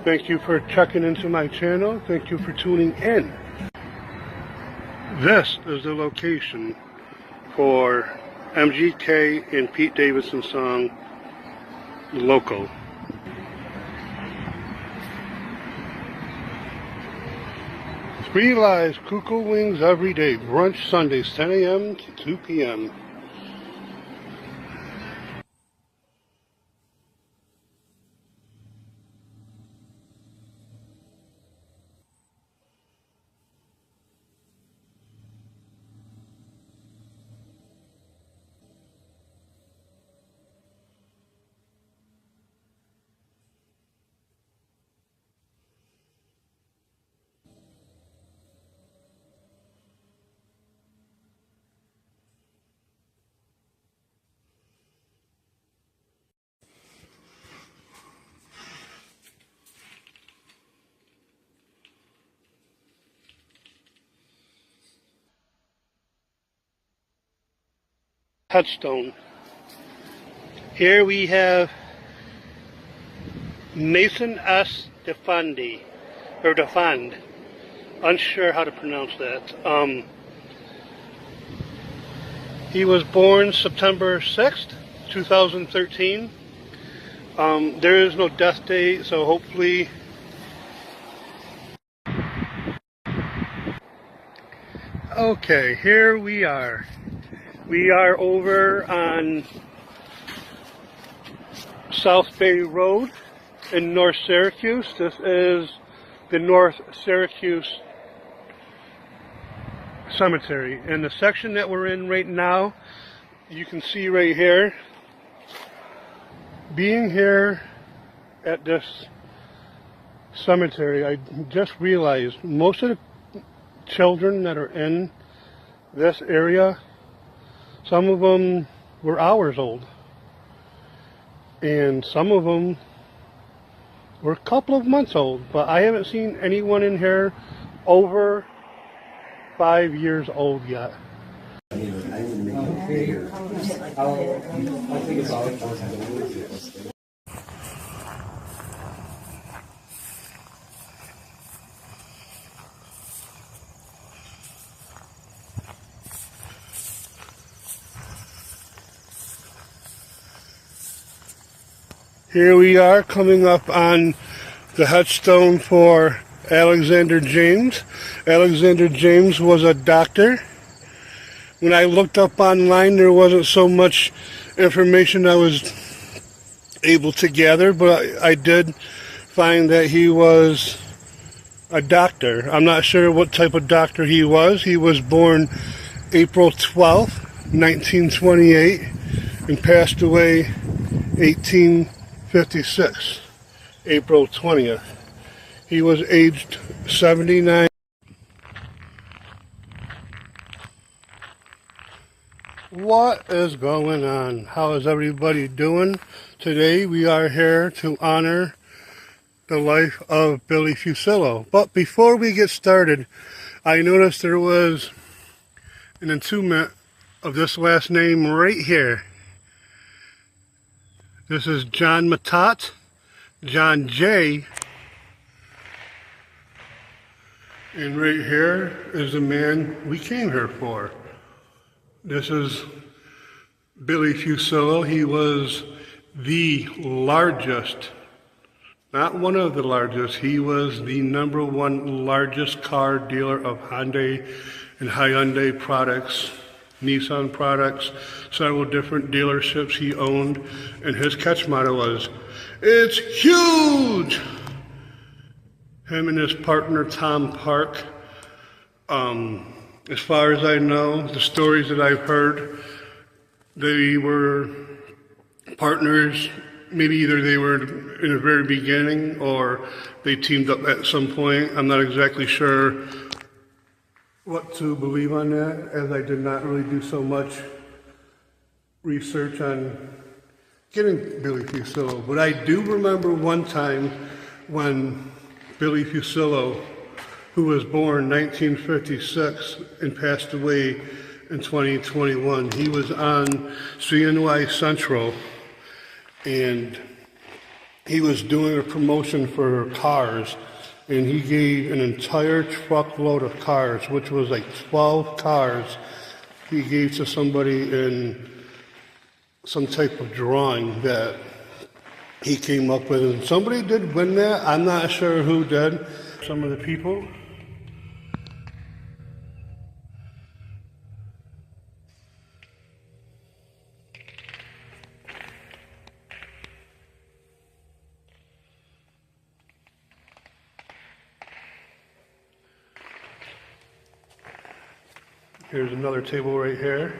Thank you for checking into my channel. Thank you for tuning in. This is the location for MGK and Pete Davidson's song, Loco. Three Lies Kuko Wings every day. Brunch Sundays, 10 a.m. to 2 p.m. Touchstone. Here we have Mason S. Defandi, or Defand. Unsure how to pronounce that. He was born September 6th, 2013. There is no death date, so hopefully okay, here we are. We are over on South Bay Road in North Syracuse. This is the North Syracuse Cemetery. And the section that we're in right now, you can see right here, being here at this cemetery, I just realized most of the children that are in this area, some of them were hours old, and some of them were a couple of months old, but I haven't seen anyone in here over 5 years old yet. Here we are coming up on the headstone for Alexander James. Alexander James was a doctor. When I looked up online, there wasn't so much information I was able to gather, but I did find that he was a doctor. I'm not sure what type of doctor he was. He was born April 12th, 1928, and passed away 1856, April 20th. He was aged 79. What is going on? How is everybody doing? Today we are here to honor the life of Billy Fuccillo. But before we get started, I noticed there was an entombment of this last name right here. This is John Matat, John J. And right here is the man we came here for. This is Billy Fuccillo. He was the largest, not one of the largest, he was the #1 largest car dealer of Hyundai and Hyundai products, Nissan products, several different dealerships he owned, and his catch motto was, "It's huge!" Him and his partner Tom Park, as far as I know, the stories that I've heard, they were partners. Maybe either they were in the very beginning or they teamed up at some point. I'm not exactly sure what to believe on that, as I did not really do so much research on getting Billy Fuccillo. But I do remember one time when Billy Fuccillo, who was born 1956 and passed away in 2021, he was on CNY Central, and he was doing a promotion for cars, and he gave an entire truckload of cars, which was like 12 cars, he gave to somebody in some type of drawing that he came up with. And somebody did win that. I'm not sure who did. Some of the people. Here's another table right here.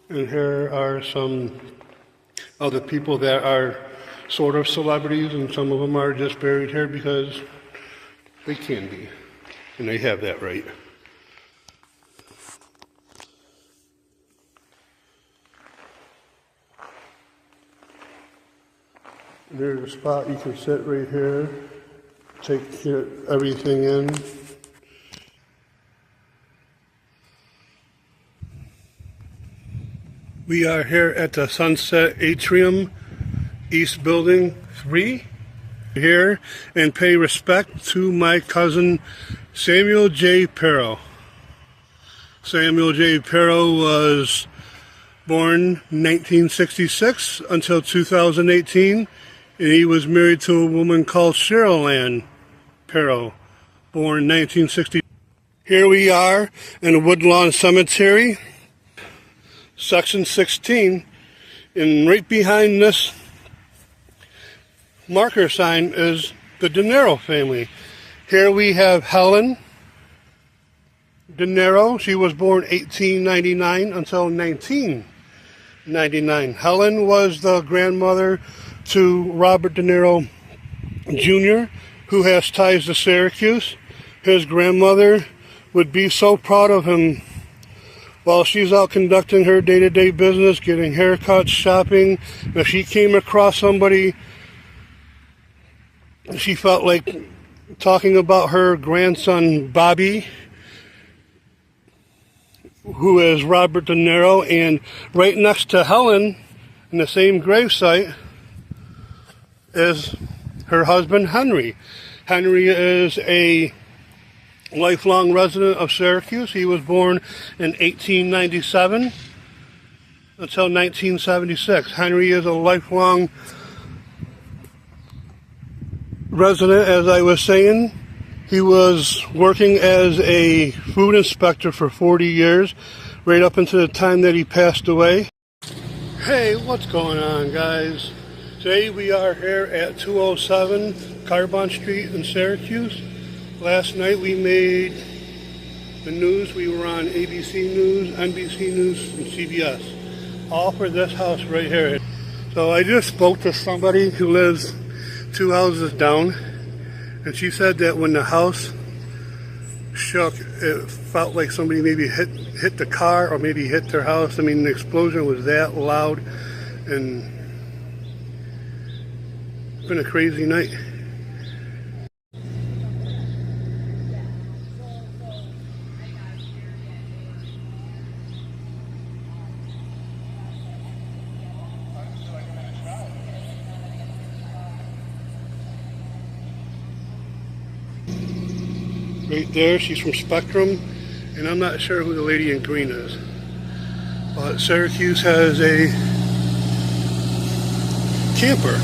And here are some other people that are sort of celebrities, and some of them are just buried here because they can be, and they have that right. There's a spot you can sit right here, take everything in. We are here at the Sunset Atrium, East Building 3, here, and pay respect to my cousin Samuel J. Pero. Samuel J. Pero was born 1966 until 2018. And he was married to a woman called Cheryl Ann Pero, born 1960. Here we are in the Woodlawn Cemetery, section 16, and right behind this marker sign is the De Niro family. Here we have Helen De Niro. She was born 1899 until 1999. Helen was the grandmother to Robert De Niro Jr., who has ties to Syracuse. His grandmother would be so proud of him while she's out conducting her day-to-day business, getting haircuts, shopping. If she came across somebody, she felt like talking about her grandson Bobby, who is Robert De Niro, and right next to Helen, in the same gravesite, is her husband Henry. Henry is a lifelong resident of Syracuse. He was born in 1897 until 1976. Henry is a lifelong resident, as I was saying. He was working as a food inspector for 40 years, right up until the time that he passed away. Hey, what's going on, guys? Today we are here at 207 Carbon Street in Syracuse. Last night we made the news. We were on ABC News, NBC News, and CBS. All for this house right here. So I just spoke to somebody who lives 2 houses down, and she said that when the house shook, it felt like somebody maybe hit the car or maybe hit their house. I mean, the explosion was that loud, and it's been a crazy night. Right there, she's from Spectrum, and I'm not sure who the lady in green is. But Syracuse has a camper.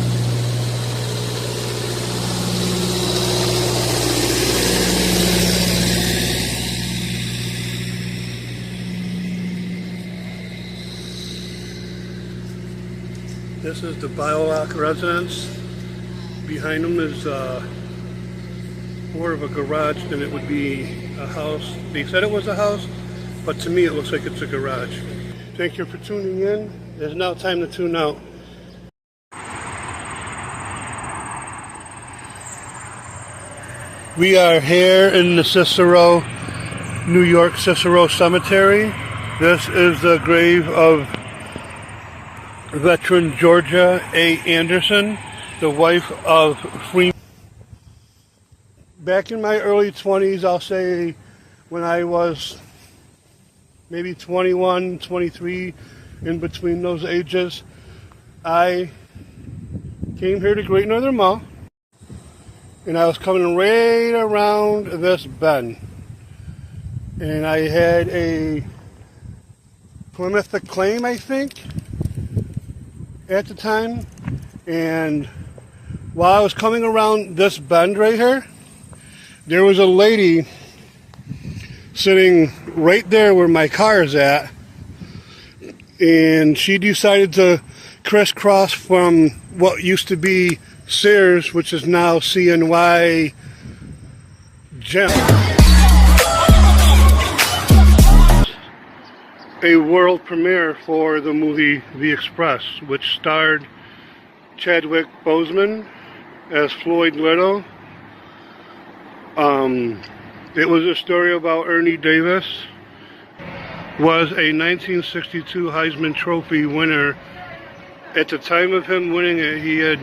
This is the Biolock residence. Behind them is more of a garage than it would be a house. They said it was a house, but to me it looks like it's a garage. Thank you for tuning in. It's now time to tune out. We are here in the Cicero, New York Cicero Cemetery. This is the grave of veteran Georgia A. Anderson, the wife of Freeman. Back in my early 20s, I'll say when I was maybe 21, 23, in between those ages. I came here to Great Northern Mall, and I was coming right around this bend. And I had a Plymouth Acclaim, I think, at the time. And while I was coming around this bend right here, there was a lady sitting right there where my car is at, and she decided to crisscross from what used to be Sears, which is now CNY Gem. A world premiere for the movie The Express, which starred Chadwick Boseman as Floyd Little. It was a story about Ernie Davis. Was a 1962 Heisman Trophy winner. At the time of him winning it, he had